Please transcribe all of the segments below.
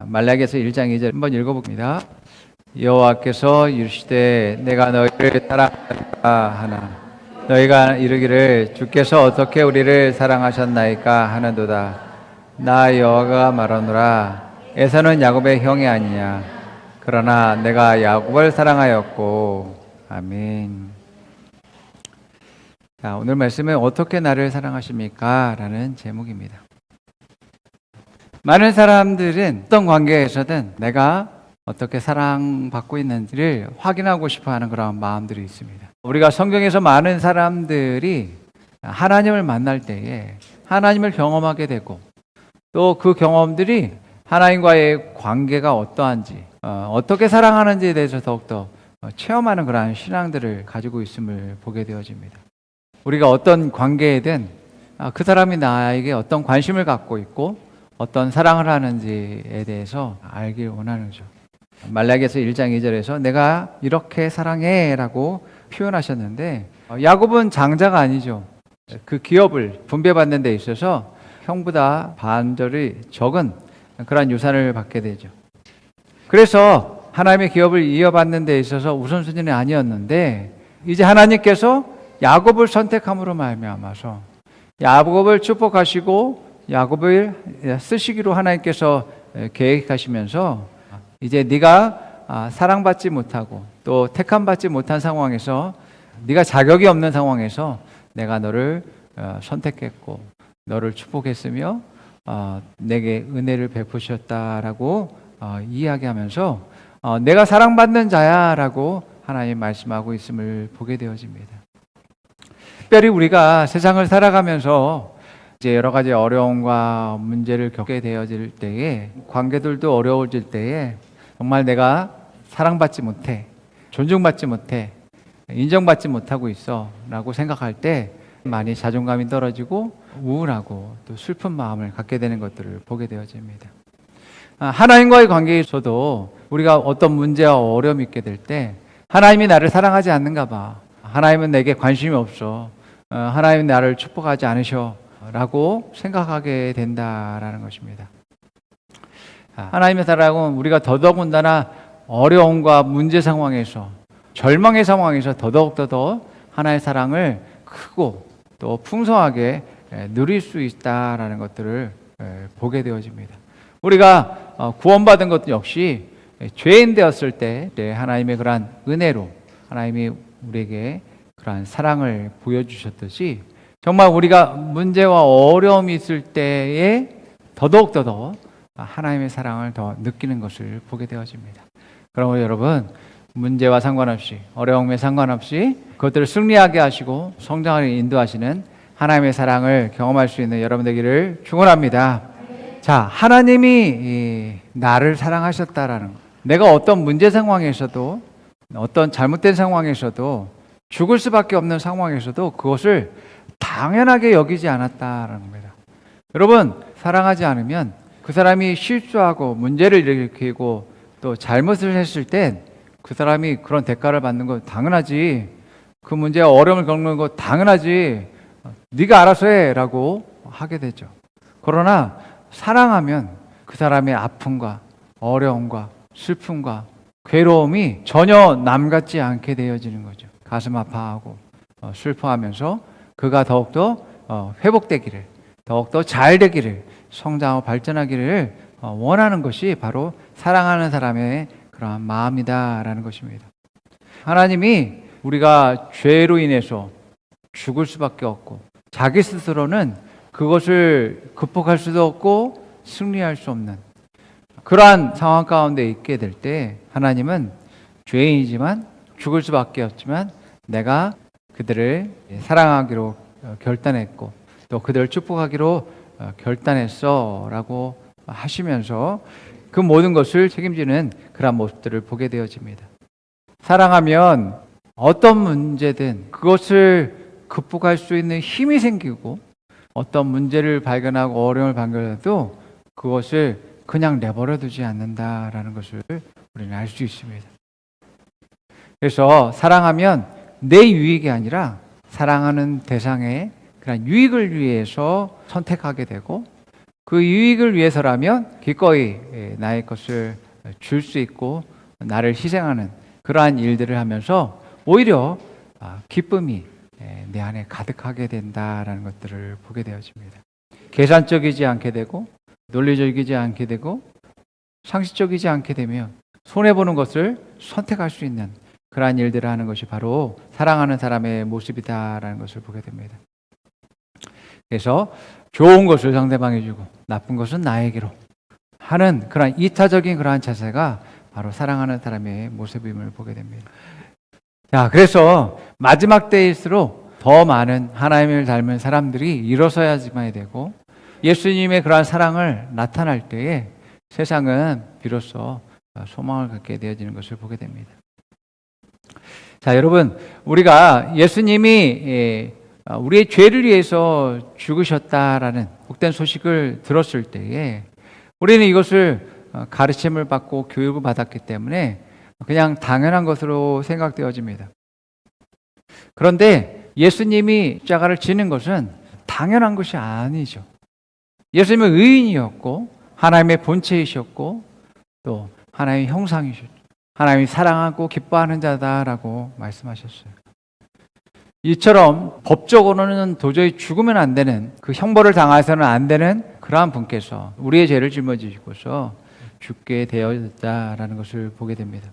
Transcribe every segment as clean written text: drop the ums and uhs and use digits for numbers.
말라기에서 1장 2절 한번 읽어봅니다. 여호와께서 이르시되 내가 너희를 사랑하노라 하나 너희가 이르기를 주께서 어떻게 우리를 사랑하셨나이까 하는도다. 나 여호와가 말하노라 에사는 야곱의 형이 아니냐 그러나 내가 야곱을 사랑하였고. 아멘. 자, 오늘 말씀은 어떻게 나를 사랑하십니까? 라는 제목입니다. 많은 사람들은 어떤 관계에서든 내가 어떻게 사랑받고 있는지를 확인하고 싶어하는 그런 마음들이 있습니다. 우리가 성경에서 많은 사람들이 하나님을 만날 때에 하나님을 경험하게 되고 또 그 경험들이 하나님과의 관계가 어떠한지 어떻게 사랑하는지에 대해서 더욱더 체험하는 그러한 신앙들을 가지고 있음을 보게 되어집니다. 우리가 어떤 관계에든 그 사람이 나에게 어떤 관심을 갖고 있고 어떤 사랑을 하는지에 대해서 알길 원하는 거죠. 말라기에서 1장 2절에서 내가 이렇게 사랑해 라고 표현하셨는데 야곱은 장자가 아니죠. 그 기업을 분배받는 데 있어서 형보다 반절이 적은 그런 유산을 받게 되죠. 그래서 하나님의 기업을 이어받는 데 있어서 우선순위는 아니었는데 이제 하나님께서 야곱을 선택함으로 말미암아서 야곱을 축복하시고 야곱을 쓰시기로 하나님께서 계획하시면서 이제 네가 사랑받지 못하고 또 택함받지 못한 상황에서 네가 자격이 없는 상황에서 내가 너를 선택했고 너를 축복했으며 내게 은혜를 베푸셨다라고 이야기하면서 내가 사랑받는 자야라고 하나님 말씀하고 있음을 보게 되어집니다. 특별히 우리가 세상을 살아가면서 이제 여러 가지 어려움과 문제를 겪게 되어질 때에 관계들도 어려워질 때에 정말 내가 사랑받지 못해, 존중받지 못해, 인정받지 못하고 있어 라고 생각할 때 많이 자존감이 떨어지고 우울하고 또 슬픈 마음을 갖게 되는 것들을 보게 되어집니다. 하나님과의 관계에서도 우리가 어떤 문제와 어려움이 있게 될 때 하나님이 나를 사랑하지 않는가 봐. 하나님은 내게 관심이 없어. 하나님은 나를 축복하지 않으셔 라고 생각하게 된다라는 것입니다. 하나님의 사랑은 우리가 더더군다나 어려움과 문제 상황에서 절망의 상황에서 더더욱더 더 하나님의 사랑을 크고 또 풍성하게 누릴 수 있다라는 것들을 보게 되어집니다. 우리가 구원받은 것 역시 죄인 되었을 때 하나님의 그러한 은혜로 하나님이 우리에게 그러한 사랑을 보여주셨듯이 정말 우리가 문제와 어려움이 있을 때에 더더욱더 더 하나님의 사랑을 더 느끼는 것을 보게 되어집니다. 그러므로 여러분 문제와 상관없이 어려움에 상관없이 그것들을 승리하게 하시고 성장을 인도하시는 하나님의 사랑을 경험할 수 있는 여러분 되기를 축원합니다. 자, 하나님이 나를 사랑하셨다라는 것. 내가 어떤 문제 상황에서도 어떤 잘못된 상황에서도 죽을 수밖에 없는 상황에서도 그것을 당연하게 여기지 않았다라는 겁니다. 여러분, 사랑하지 않으면 그 사람이 실수하고 문제를 일으키고 또 잘못을 했을 땐 그 사람이 그런 대가를 받는 거 당연하지. 그 문제와 어려움을 겪는 거 당연하지. 네가 알아서 해라고 하게 되죠. 그러나 사랑하면 그 사람의 아픔과 어려움과 슬픔과 괴로움이 전혀 남 같지 않게 되어지는 거죠. 가슴 아파하고 슬퍼하면서 그가 더욱더 회복되기를 더욱더 잘 되기를 성장하고 발전하기를 원하는 것이 바로 사랑하는 사람의 그러한 마음이다라는 것입니다. 하나님이 우리가 죄로 인해서 죽을 수밖에 없고 자기 스스로는 그것을 극복할 수도 없고 승리할 수 없는 그러한 상황 가운데 있게 될 때 하나님은 죄인이지만 죽을 수밖에 없지만 내가 그들을 사랑하기로 결단했고 또 그들을 축복하기로 결단했어 라고 하시면서 그 모든 것을 책임지는 그런 모습들을 보게 되어집니다. 사랑하면 어떤 문제든 그것을 극복할 수 있는 힘이 생기고 어떤 문제를 발견하고 어려움을 발견해도 그것을 그냥 내버려 두지 않는다라는 것을 우리는 알 수 있습니다. 그래서 사랑하면 내 유익이 아니라 사랑하는 대상의 그런 유익을 위해서 선택하게 되고 그 유익을 위해서라면 기꺼이 나의 것을 줄 수 있고 나를 희생하는 그러한 일들을 하면서 오히려 기쁨이 내 안에 가득하게 된다라는 것들을 보게 되어집니다. 계산적이지 않게 되고 논리적이지 않게 되고 상식적이지 않게 되면 손해보는 것을 선택할 수 있는 그러한 일들을 하는 것이 바로 사랑하는 사람의 모습이다라는 것을 보게 됩니다. 그래서 좋은 것을 상대방에 주고 나쁜 것은 나에게로 하는 그러한 이타적인 그러한 자세가 바로 사랑하는 사람의 모습임을 보게 됩니다. 자, 그래서 마지막 때일수록 더 많은 하나님을 닮은 사람들이 일어서야지만 되고 예수님의 그러한 사랑을 나타날 때에 세상은 비로소 소망을 갖게 되어지는 것을 보게 됩니다. 자, 여러분, 우리가 예수님이 우리의 죄를 위해서 죽으셨다라는 복된 소식을 들었을 때에 우리는 이것을 가르침을 받고 교육을 받았기 때문에 그냥 당연한 것으로 생각되어집니다. 그런데 예수님이 십자가를 지는 것은 당연한 것이 아니죠. 예수님은 의인이었고 하나님의 본체이셨고 또 하나님의 형상이셨죠. 하나님이 사랑하고 기뻐하는 자다라고 말씀하셨어요. 이처럼 법적으로는 도저히 죽으면 안 되는 그 형벌을 당해서는 안 되는 그러한 분께서 우리의 죄를 짊어지시고서 죽게 되었다라는 것을 보게 됩니다.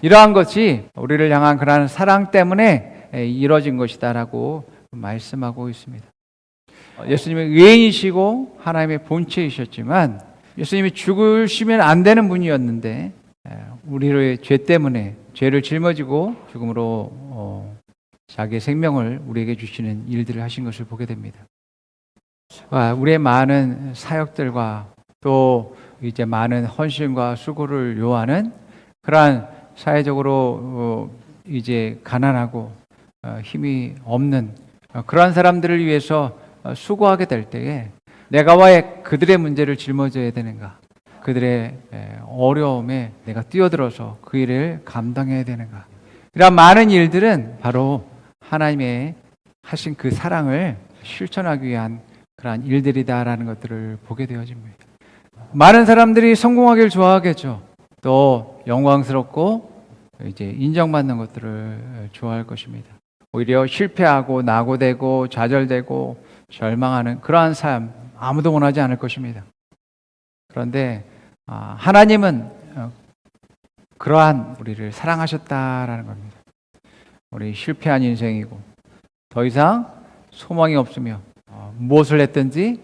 이러한 것이 우리를 향한 그러한 사랑 때문에 이루어진 것이다라고 말씀하고 있습니다. 예수님은 의인이시고 하나님의 본체이셨지만 예수님이 죽으시면 안 되는 분이었는데 우리의 죄 때문에 죄를 짊어지고 죽음으로 자기의 생명을 우리에게 주시는 일들을 하신 것을 보게 됩니다. 우리의 많은 사역들과 또 이제 많은 헌신과 수고를 요하는 그러한 사회적으로 이제 가난하고 힘이 없는 그러한 사람들을 위해서 수고하게 될 때에 내가 왜 그들의 문제를 짊어져야 되는가? 그들의 어려움에 내가 뛰어들어서 그 일을 감당해야 되는가? 이런 많은 일들은 바로 하나님의 하신 그 사랑을 실천하기 위한 그러한 일들이다라는 것들을 보게 되어집니다. 많은 사람들이 성공하기를 좋아하겠죠. 또 영광스럽고 이제 인정받는 것들을 좋아할 것입니다. 오히려 실패하고 낙오되고 좌절되고 절망하는 그러한 삶 아무도 원하지 않을 것입니다. 그런데 하나님은 그러한 우리를 사랑하셨다라는 겁니다. 우리 실패한 인생이고 더 이상 소망이 없으며 무엇을 했든지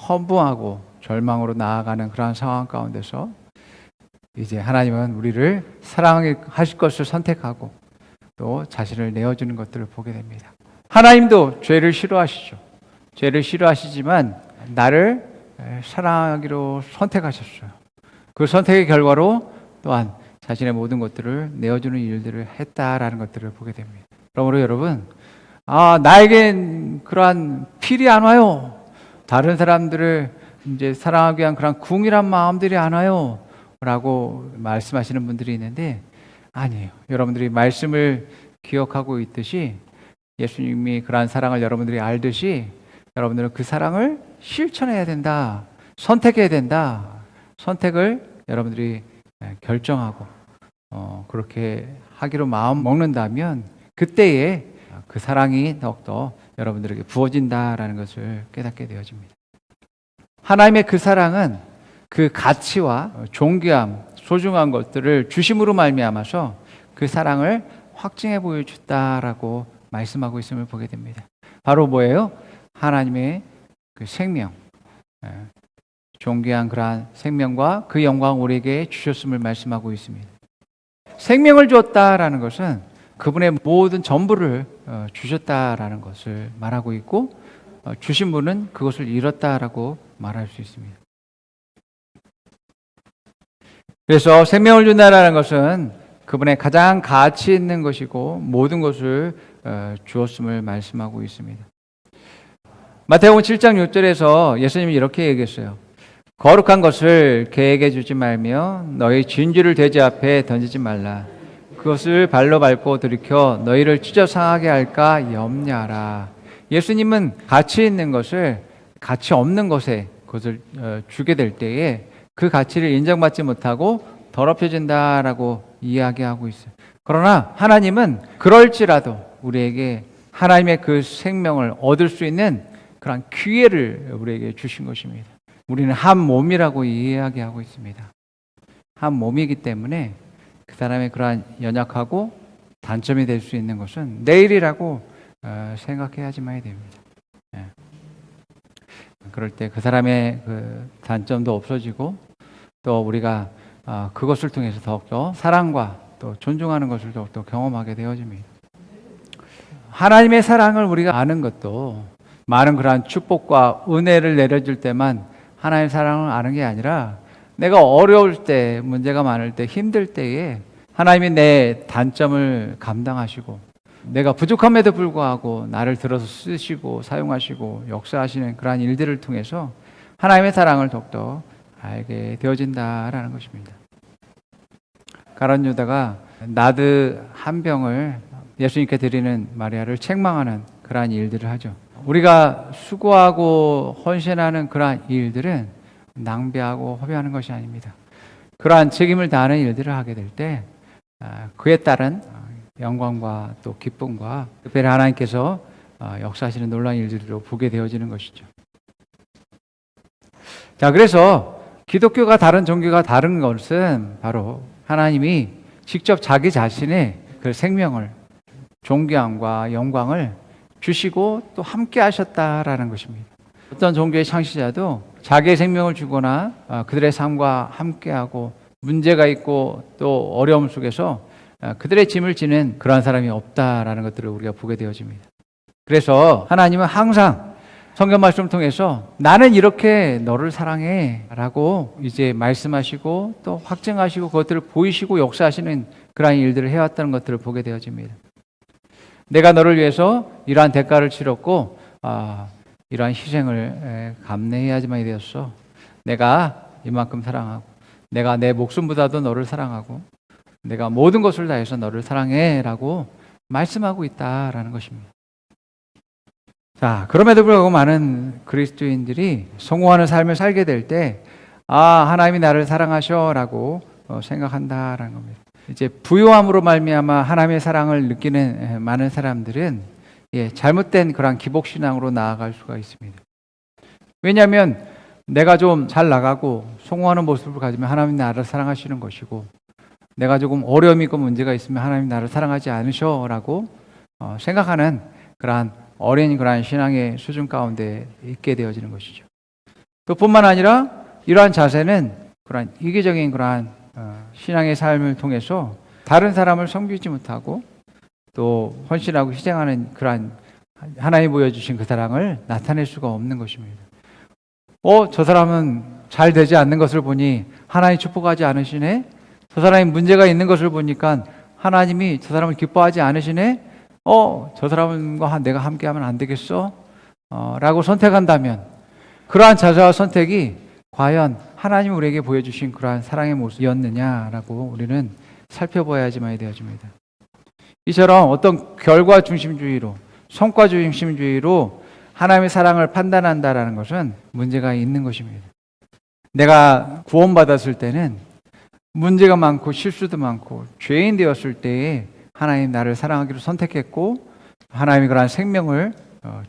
허무하고 절망으로 나아가는 그러한 상황 가운데서 이제 하나님은 우리를 사랑하실 것을 선택하고 또 자신을 내어주는 것들을 보게 됩니다. 하나님도 죄를 싫어하시죠. 죄를 싫어하시지만 나를 사랑하기로 선택하셨어요. 그 선택의 결과로 또한 자신의 모든 것들을 내어주는 일들을 했다라는 것들을 보게 됩니다. 그러므로 여러분, 나에겐 그러한 필이 안 와요. 다른 사람들을 이제 사랑하기 위한 그런 궁일한 마음들이 안 와요. 라고 말씀하시는 분들이 있는데 아니에요. 여러분들이 말씀을 기억하고 있듯이 예수님이 그러한 사랑을 여러분들이 알듯이 여러분들은 그 사랑을 실천해야 된다. 선택해야 된다. 선택을 여러분들이 결정하고 그렇게 하기로 마음 먹는다면 그때에 그 사랑이 더욱더 여러분들에게 부어진다라는 것을 깨닫게 되어집니다. 하나님의 그 사랑은 그 가치와 존귀함, 소중한 것들을 주심으로 말미암아서 그 사랑을 확증해 보여줬다라고 말씀하고 있음을 보게 됩니다. 바로 뭐예요? 하나님의 그 생명, 존귀한 그러한 생명과 그 영광 우리에게 주셨음을 말씀하고 있습니다. 생명을 주었다라는 것은 그분의 모든 전부를 주셨다라는 것을 말하고 있고 주신 분은 그것을 잃었다라고 말할 수 있습니다. 그래서 생명을 준다라는 것은 그분의 가장 가치 있는 것이고 모든 것을 주었음을 말씀하고 있습니다. 마태복음 7장 6절에서 예수님이 이렇게 얘기했어요. 거룩한 것을 개에게 주지 말며 너희 진주를 돼지 앞에 던지지 말라. 그것을 발로 밟고 들이켜 너희를 찢어 상하게 할까 염려하라. 예수님은 가치 있는 것을 가치 없는 것에 그것을 주게 될 때에 그 가치를 인정받지 못하고 더럽혀진다라고 이야기하고 있어요. 그러나 하나님은 그럴지라도 우리에게 하나님의 그 생명을 얻을 수 있는 그런 기회를 우리에게 주신 것입니다. 우리는 한 몸이라고 이야기하고 있습니다. 한 몸이기 때문에 그 사람의 그러한 연약하고 단점이 될 수 있는 것은 내일이라고 생각해야지만 됩니다. 예. 그럴 때 그 사람의 그 단점도 없어지고 또 우리가 그것을 통해서 더욱더 사랑과 또 존중하는 것을 더욱더 경험하게 되어집니다. 하나님의 사랑을 우리가 아는 것도 많은 그러한 축복과 은혜를 내려줄 때만 하나님의 사랑을 아는 게 아니라 내가 어려울 때, 문제가 많을 때, 힘들 때에 하나님이 내 단점을 감당하시고 내가 부족함에도 불구하고 나를 들어서 쓰시고 사용하시고 역사하시는 그러한 일들을 통해서 하나님의 사랑을 더욱더 알게 되어진다라는 것입니다. 가룟 유다가 나드 한 병을 예수님께 드리는 마리아를 책망하는 그러한 일들을 하죠. 우리가 수고하고 헌신하는 그러한 일들은 낭비하고 허비하는 것이 아닙니다. 그러한 책임을 다하는 일들을 하게 될 때 그에 따른 영광과 또 기쁨과 특별히 하나님께서 역사하시는 놀라운 일들로 보게 되어지는 것이죠. 자, 그래서 기독교가 다른 종교가 다른 것은 바로 하나님이 직접 자기 자신의 그 생명을 존귀함과 영광을 주시고 또 함께 하셨다라는 것입니다. 어떤 종교의 창시자도 자기의 생명을 주거나 그들의 삶과 함께하고 문제가 있고 또 어려움 속에서 그들의 짐을 지는 그러한 사람이 없다라는 것들을 우리가 보게 되어집니다. 그래서 하나님은 항상 성경 말씀을 통해서 나는 이렇게 너를 사랑해 라고 이제 말씀하시고 또 확증하시고 그것들을 보이시고 역사하시는 그러한 일들을 해왔다는 것들을 보게 되어집니다. 내가 너를 위해서 이러한 대가를 치렀고 이러한 희생을 감내해야지만 되었어. 내가 이만큼 사랑하고 내가 내 목숨보다도 너를 사랑하고 내가 모든 것을 다해서 너를 사랑해 라고 말씀하고 있다라는 것입니다. 자, 그럼에도 불구하고 많은 그리스도인들이 성공하는 삶을 살게 될 때 하나님이 나를 사랑하셔 라고 생각한다라는 겁니다. 이제 부요함으로 말미암아 하나님의 사랑을 느끼는 많은 사람들은 잘못된 그런 기복신앙으로 나아갈 수가 있습니다. 왜냐하면 내가 좀 잘 나가고 성공하는 모습을 가지면 하나님 나를 사랑하시는 것이고 내가 조금 어려움이 있고 문제가 있으면 하나님 나를 사랑하지 않으셔라고 생각하는 그러한 어린 그러한 신앙의 수준 가운데 있게 되어지는 것이죠. 또 뿐만 아니라 이러한 자세는 그러한 이기적인 그러한 신앙의 삶을 통해서 다른 사람을 섬기지 못하고 또 헌신하고 희생하는 그러한 하나님이 보여주신 그 사랑을 나타낼 수가 없는 것입니다. 저 사람은 잘 되지 않는 것을 보니 하나님 축복하지 않으시네? 저 사람이 문제가 있는 것을 보니까 하나님이 저 사람을 기뻐하지 않으시네? 저 사람과 내가 함께하면 안 되겠어? 라고 선택한다면 그러한 자세와 선택이 과연 하나님이 우리에게 보여주신 그러한 사랑의 모습이었느냐라고 우리는 살펴봐야지만 되어집니다. 이처럼 어떤 결과 중심주의로 성과 중심주의로 하나님의 사랑을 판단한다라는 것은 문제가 있는 것입니다. 내가 구원받았을 때는 문제가 많고 실수도 많고 죄인 되었을 때에 하나님 나를 사랑하기로 선택했고 하나님이 그러한 생명을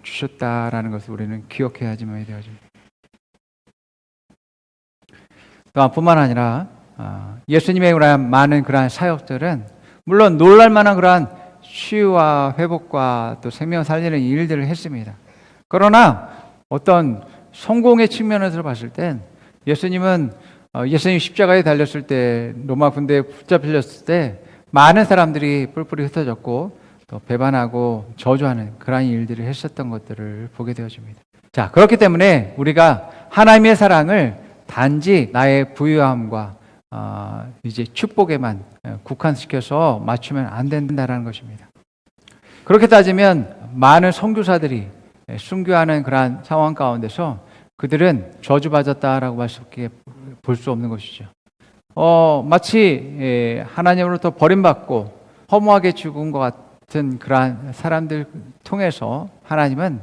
주셨다라는 것을 우리는 기억해야지만 되어집니다. 또한 뿐만 아니라 예수님의 그러한 많은 그러한 사역들은 물론 놀랄만한 그러한 치유와 회복과 또 생명 살리는 일들을 했습니다. 그러나 어떤 성공의 측면에서 봤을 땐 예수님 십자가에 달렸을 때 로마 군대에 붙잡혔을 때 많은 사람들이 뿔뿔이 흩어졌고 또 배반하고 저주하는 그러한 일들을 했었던 것들을 보게 되어집니다. 자, 그렇기 때문에 우리가 하나님의 사랑을 단지 나의 부유함과 이제 축복에만 국한시켜서 맞추면 안 된다는 것입니다. 그렇게 따지면 많은 선교사들이 순교하는 그러한 상황 가운데서 그들은 저주받았다라고 할 수밖에 볼 수 없는 것이죠. 마치 하나님으로부터 버림받고 허무하게 죽은 것 같은 그러한 사람들 통해서 하나님은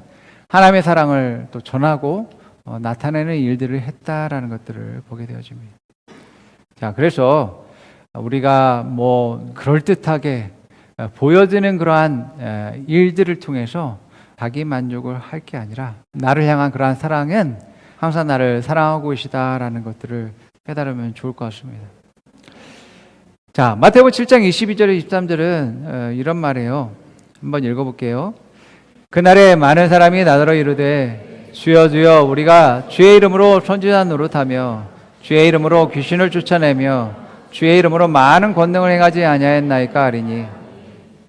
하나님의 사랑을 또 전하고 나타내는 일들을 했다라는 것들을 보게 되어집니다. 자, 그래서 우리가 뭐 그럴듯하게 보여지는 그러한 일들을 통해서 자기 만족을 할 게 아니라 나를 향한 그러한 사랑은 항상 나를 사랑하고 계시다라는 것들을 깨달으면 좋을 것 같습니다. 자, 마태복음 7장 22절 23절은 이런 말이에요. 한번 읽어볼게요. 그날에 많은 사람이 나더러 이르되 주여 주여 우리가 주의 이름으로 선지자 노릇하며 주의 이름으로 귀신을 쫓아내며 주의 이름으로 많은 권능을 행하지 아니하였나이까 하리니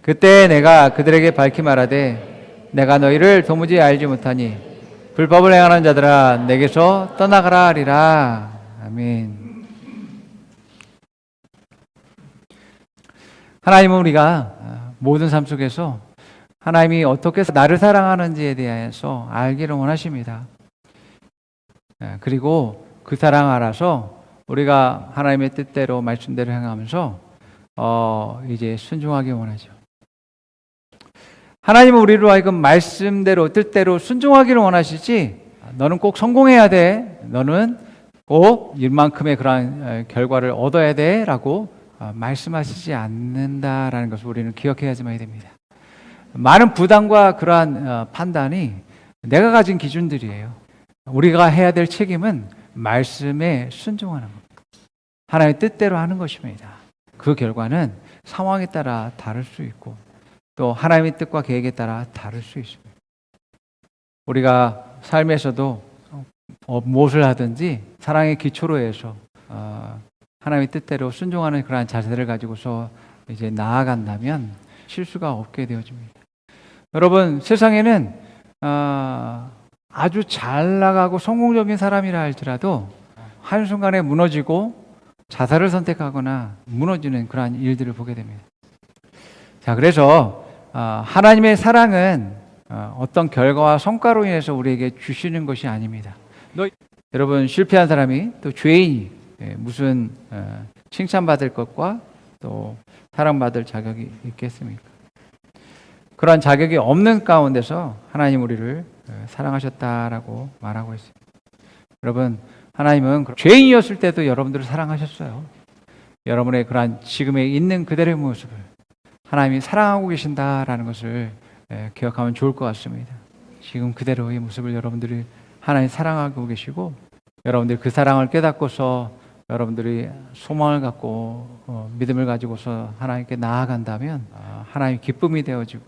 그때 내가 그들에게 밝히 말하되 내가 너희를 도무지 알지 못하니 불법을 행하는 자들아 내게서 떠나가라 하리라. 아멘. 하나님은 우리가 모든 삶 속에서 하나님이 어떻게 나를 사랑하는지에 대해서 알기를 원하십니다. 그리고 그 사랑 알아서 우리가 하나님의 뜻대로 말씀대로 행하면서 이제 순종하기 원하죠. 하나님은 우리로 하여금 말씀대로 뜻대로 순종하기를 원하시지 너는 꼭 성공해야 돼, 너는 꼭 이만큼의 그러한 결과를 얻어야 돼 라고 말씀하시지 않는다라는 것을 우리는 기억해야지만 됩니다. 많은 부담과 그러한 판단이 내가 가진 기준들이에요. 우리가 해야 될 책임은 말씀에 순종하는 겁니다. 하나님의 뜻대로 하는 것입니다. 그 결과는 상황에 따라 다를 수 있고 또 하나님의 뜻과 계획에 따라 다를 수 있습니다. 우리가 삶에서도 무엇을 하든지 사랑의 기초로 해서 하나님의 뜻대로 순종하는 그러한 자세를 가지고서 이제 나아간다면 실수가 없게 되어집니다. 여러분, 세상에는 아주 잘 나가고 성공적인 사람이라 할지라도 한순간에 무너지고 자살을 선택하거나 무너지는 그러한 일들을 보게 됩니다. 자, 그래서 하나님의 사랑은 어떤 결과와 성과로 인해서 우리에게 주시는 것이 아닙니다. 여러분, 실패한 사람이 또 죄인이 무슨 칭찬받을 것과 또 사랑받을 자격이 있겠습니까? 그러한 자격이 없는 가운데서 하나님 우리를 사랑하셨다라고 말하고 있습니다. 여러분, 하나님은 죄인이었을 때도 여러분들을 사랑하셨어요. 여러분의 그러한 지금에 있는 그대로의 모습을 하나님이 사랑하고 계신다라는 것을 기억하면 좋을 것 같습니다. 지금 그대로의 모습을 여러분들이 하나님 사랑하고 계시고 여러분들이 그 사랑을 깨닫고서 여러분들이 소망을 갖고 믿음을 가지고서 하나님께 나아간다면 하나님 기쁨이 되어지고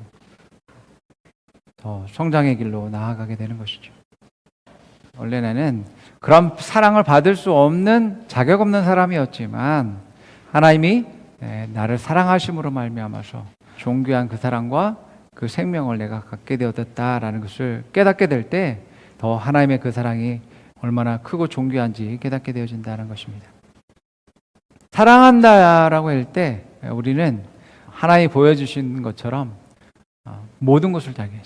더 성장의 길로 나아가게 되는 것이죠. 원래 나는 그런 사랑을 받을 수 없는 자격 없는 사람이었지만 하나님이 나를 사랑하심으로 말미암아서 존귀한 그 사랑과 그 생명을 내가 갖게 되었다라는 것을 깨닫게 될 때 더 하나님의 그 사랑이 얼마나 크고 존귀한지 깨닫게 되어진다는 것입니다. 사랑한다라고 할 때 우리는 하나님이 보여주신 것처럼 모든 것을 다하게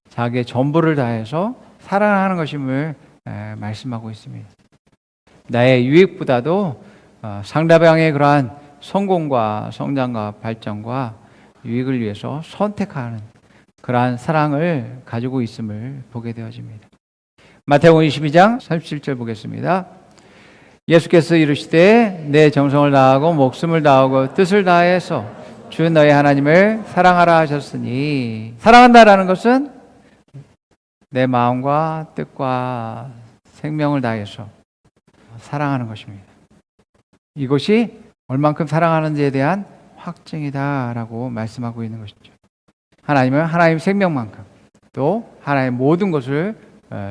자기의 전부를 다해서 사랑하는 것임을 말씀하고 있습니다. 나의 유익보다도 상대방의 그러한 성공과 성장과 발전과 유익을 위해서 선택하는 그러한 사랑을 가지고 있음을 보게 되어집니다. 마태복음 22장 37절 보겠습니다. 예수께서 이르시되 내 정성을 다하고 목숨을 다하고 뜻을 다해서 주 너의 하나님을 사랑하라 하셨으니 사랑한다라는 것은 내 마음과 뜻과 생명을 다해서 사랑하는 것입니다. 이것이 얼만큼 사랑하는지에 대한 확증이다라고 말씀하고 있는 것이죠. 하나님은 하나님 생명만큼 또 하나님 모든 것을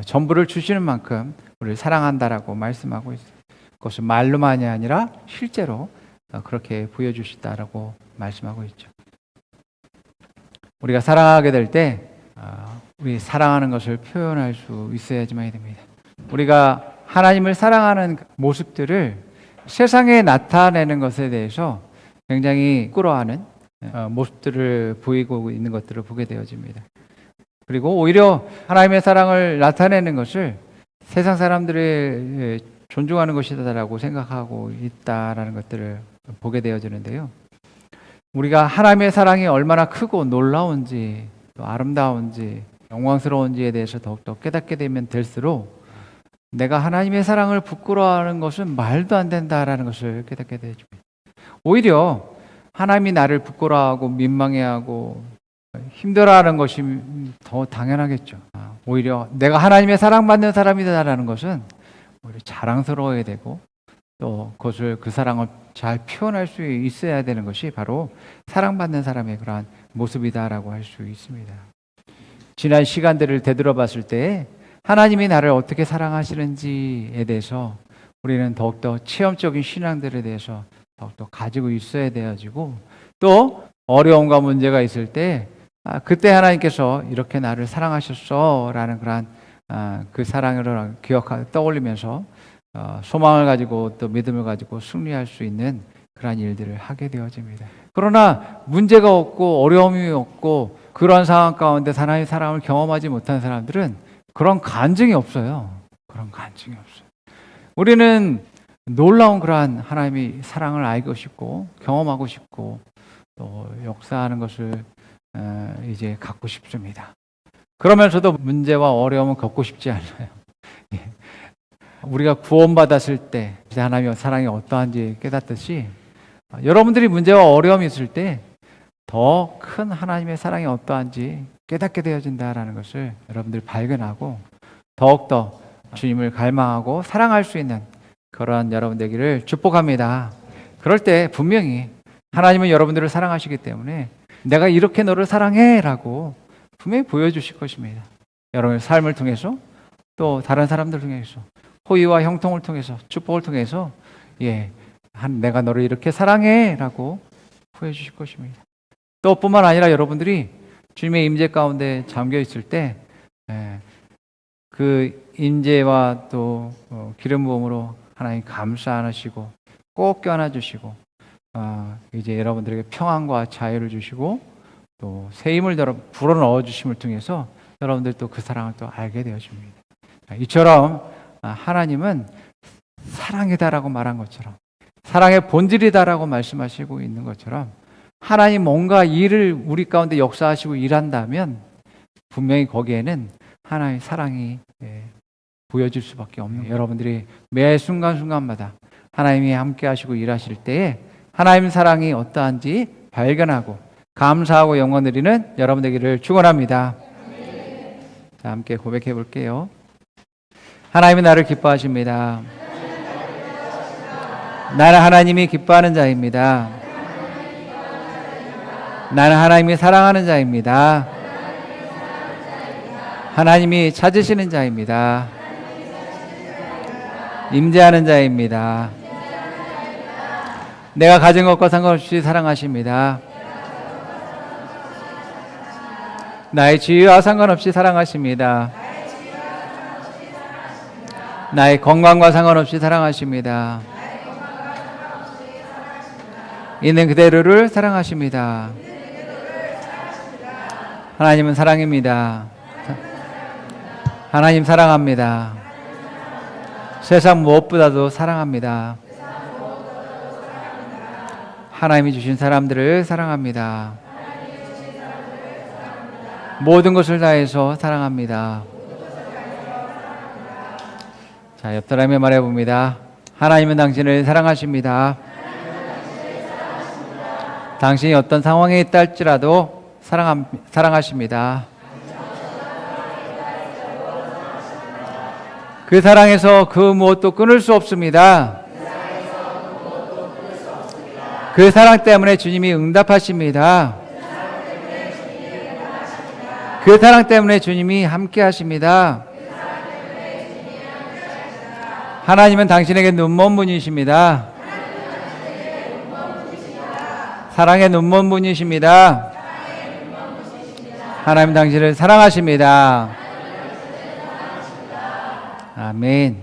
전부를 주시는 만큼 우리를 사랑한다라고 말씀하고 있어요. 그것은 말로만이 아니라 실제로 그렇게 보여주시다라고 말씀하고 있죠. 우리가 사랑하게 될 때 우리 사랑하는 것을 표현할 수 있어야지만 됩니다. 우리가 하나님을 사랑하는 모습들을 세상에 나타내는 것에 대해서 굉장히 부끄러워하는 모습들을 보이고 있는 것들을 보게 되어집니다. 그리고 오히려 하나님의 사랑을 나타내는 것을 세상 사람들이 존중하는 것이다라고 생각하고 있다라는 것들을 보게 되어지는데요. 우리가 하나님의 사랑이 얼마나 크고 놀라운지 또 아름다운지 영광스러운지에 대해서 더욱더 깨닫게 되면 될수록 내가 하나님의 사랑을 부끄러워하는 것은 말도 안 된다라는 것을 깨닫게 되어줍니다. 오히려 하나님이 나를 부끄러워하고 민망해하고 힘들어하는 것이 더 당연하겠죠. 오히려 내가 하나님의 사랑받는 사람이다라는 것은 오히려 자랑스러워야 되고 또 그것을 그 사랑을 잘 표현할 수 있어야 되는 것이 바로 사랑받는 사람의 그러한 모습이다라고 할 수 있습니다. 지난 시간들을 되돌아봤을 때 하나님이 나를 어떻게 사랑하시는지에 대해서 우리는 더욱더 체험적인 신앙들에 대해서 더욱더 가지고 있어야 되어지고 또 어려움과 문제가 있을 때 그때 하나님께서 이렇게 나를 사랑하셨어라는 그러한 그 사랑을 떠올리면서 소망을 가지고 또 믿음을 가지고 승리할 수 있는 그러한 일들을 하게 되어집니다. 그러나 문제가 없고 어려움이 없고 그런 상황 가운데 하나님의 사랑을 경험하지 못한 사람들은 그런 간증이 없어요. 그런 간증이 없어요. 우리는 놀라운 그러한 하나님의 사랑을 알고 싶고 경험하고 싶고 또 역사하는 것을 이제 갖고 싶습니다. 그러면서도 문제와 어려움은 겪고 싶지 않아요. 우리가 구원받았을 때 하나님의 사랑이 어떠한지 깨닫듯이 여러분들이 문제와 어려움이 있을 때 더 큰 하나님의 사랑이 어떠한지 깨닫게 되어진다라는 것을 여러분들이 발견하고 더욱더 주님을 갈망하고 사랑할 수 있는 그러한 여러분 되기를 축복합니다. 그럴 때 분명히 하나님은 여러분들을 사랑하시기 때문에 내가 이렇게 너를 사랑해 라고 분명히 보여주실 것입니다. 여러분의 삶을 통해서 또 다른 사람들 통해서 호의와 형통을 통해서 축복을 통해서 내가 너를 이렇게 사랑해 라고 보여주실 것입니다. 또 뿐만 아니라 여러분들이 주님의 임재 가운데 잠겨 있을 때 그 임재와 또 기름 부음으로 하나님 감사 안으시고 꼭 껴안아주시고 이제 여러분들에게 평안과 자유를 주시고 또 새 힘을 불어넣어 주심을 통해서 여러분들 또 그 사랑을 또 알게 되어집니다. 이처럼 하나님은 사랑이다라고 말한 것처럼 사랑의 본질이다라고 말씀하시고 있는 것처럼 하나님 뭔가 일을 우리 가운데 역사하시고 일한다면 분명히 거기에는 하나님의 사랑이 보여질 수밖에 없는 여러분들이 매 순간순간마다 하나님이 함께 하시고 일하실 때에 하나님의 사랑이 어떠한지 발견하고 감사하고 영광 드리는 여러분 되기를 축원합니다. 자, 함께 고백해 볼게요. 하나님이 나를 기뻐하십니다. 나는 하나님이 기뻐하는 자입니다. 나는 하나님이 사랑하는 자입니다. 하나님이 찾으시는 자입니다. 임재하는 자입니다. 내가 가진 것과 상관없이 사랑하십니다. 나의 지위와 상관없이 사랑하십니다. 나의 건강과 상관없이 사랑하십니다. 있는 그대로를 사랑하십니다. 하나님은 사랑입니다. 하나님 사랑합니다. 세상 무엇보다도 사랑합니다. 하나님이 주신 사람들을 사랑합니다. 모든 것을 다해서 사랑합니다. 자, 옆 사람에 말해봅니다. 하나님은 당신을 사랑하십니다. 당신이 어떤 상황에 있다 할지라도 사랑하십니다. 그 사랑에서 그 무엇도 끊을 수 없습니다. 그 사랑 때문에 주님이 응답하십니다. 그 사랑 때문에 주님이 함께 하십니다. 하나님은 당신에게 눈먼 분이십니다. 사랑의 눈먼 분이십니다. 하나님 당신을 사랑하십니다. 아멘.